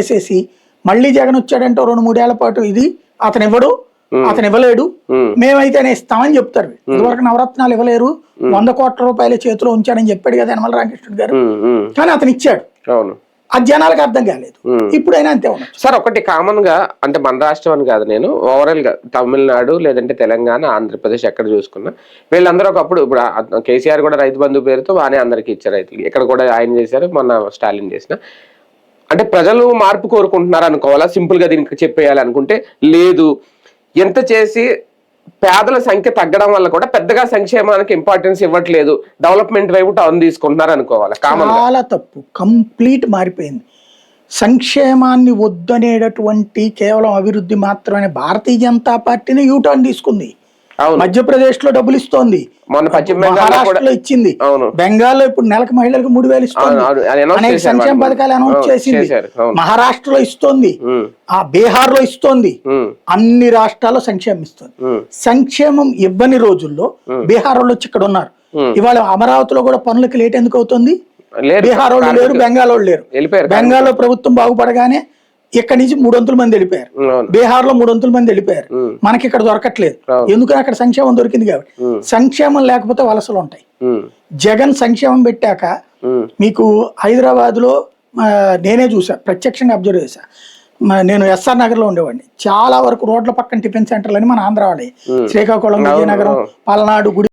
చేసేసి మళ్ళీ జగన్ వచ్చాడంటే 2-3 ఏళ్ల పాటు ఇది అతను ఇవ్వడు, అతను ఇవ్వలేడు, మేమైతేనే ఇస్తామని చెప్తారు. ఇదివరకు నవరత్నాలు ఇవ్వలేరు, 100 కోట్ల రూపాయల చేతిలో ఉంచాడని చెప్పాడు కదా యనమల రామకృష్ణుడు గారు. కానీ అతను ఇచ్చాడు, అది జనాలకు అర్థం కాలేదు. ఇప్పుడైనా అంతే ఉండదు సార్. ఒకటి కామన్ గా అంటే మన రాష్ట్రం అని కాదు, నేను ఓవరాల్ గా తమిళనాడు లేదంటే తెలంగాణ, ఆంధ్రప్రదేశ్ ఎక్కడ చూసుకున్నా వీళ్ళందరూ ఒకప్పుడు, ఇప్పుడు కేసీఆర్ కూడా రైతు బంధు పేరుతో బాగానే అందరికి ఇచ్చారు రైతులు. ఇక్కడ కూడా ఆయన చేశారు, మొన్న స్టాలిన్ చేసిన. అంటే ప్రజలు మార్పు కోరుకుంటున్నారు అనుకోవాలా, సింపుల్ గా దీనికి చెప్పేయాలి అనుకుంటే లేదు. ఎంత చేసి పేదల సంఖ్య తగ్గడం వల్ల కూడా పెద్దగా సంక్షేమానికి ఇంపార్టెన్స్ ఇవ్వట్లేదు, డెవలప్మెంట్ వైపు టర్న్ తీసుకుంటున్నారు అనుకోవాలి. చాలా తప్పు, కంప్లీట్ మారిపోయింది. సంక్షేమాన్ని వద్దనేటటువంటి కేవలం అభివృద్ధి మాత్రమే భారతీయ జనతా పార్టీని యూటర్న్ తీసుకుంది. మధ్యప్రదేశ్ లో డబ్బులు ఇస్తోంది, మహారాష్ట్రలో ఇచ్చింది, బెంగాల్లో ఇప్పుడు నెలకు మహిళలకు 3,000 ఇస్తుంది, అనేక సంక్షేమ పథకాలు అనౌన్స్ చేసింది, మహారాష్ట్రలో ఇస్తోంది, బీహార్ లో ఇస్తోంది, అన్ని రాష్ట్రాల్లో సంక్షేమం ఇస్తుంది. సంక్షేమం ఇవ్వని రోజుల్లో బీహార్ వాళ్ళు వచ్చి ఇక్కడ ఉన్నారు. ఇవాళ అమరావతిలో కూడా పనులకి లేట్ ఎందుకు అవుతుంది? బీహార్ వాళ్ళు లేరు, బెంగాల్ వాళ్ళు లేరు. బెంగాల్లో ప్రభుత్వం బాగుపడగానే ఇక్కడి నుంచి 300 మంది వెళ్ళిపోయారు, బీహార్ లో 300 మంది వెళ్ళిపోయారు. మనకి ఇక్కడ దొరకట్లేదు, ఎందుకని అక్కడ సంక్షేమం దొరికింది కాబట్టి. సంక్షేమం లేకపోతే వలసలు ఉంటాయి. జగన్ సంక్షేమం పెట్టాక మీకు హైదరాబాద్ లో నేనే చూసా, ప్రత్యక్షంగా అబ్జర్వ్ చేశా. నేను ఎస్ఆర్ నగర్ లో ఉండేవాడిని. చాలా వరకు రోడ్ల పక్కన టిఫిన్ సెంటర్లు అని మన ఆంధ్ర వాళ్ళే, శ్రీకాకుళం, విజయనగరం, పల్నాడు, గుడి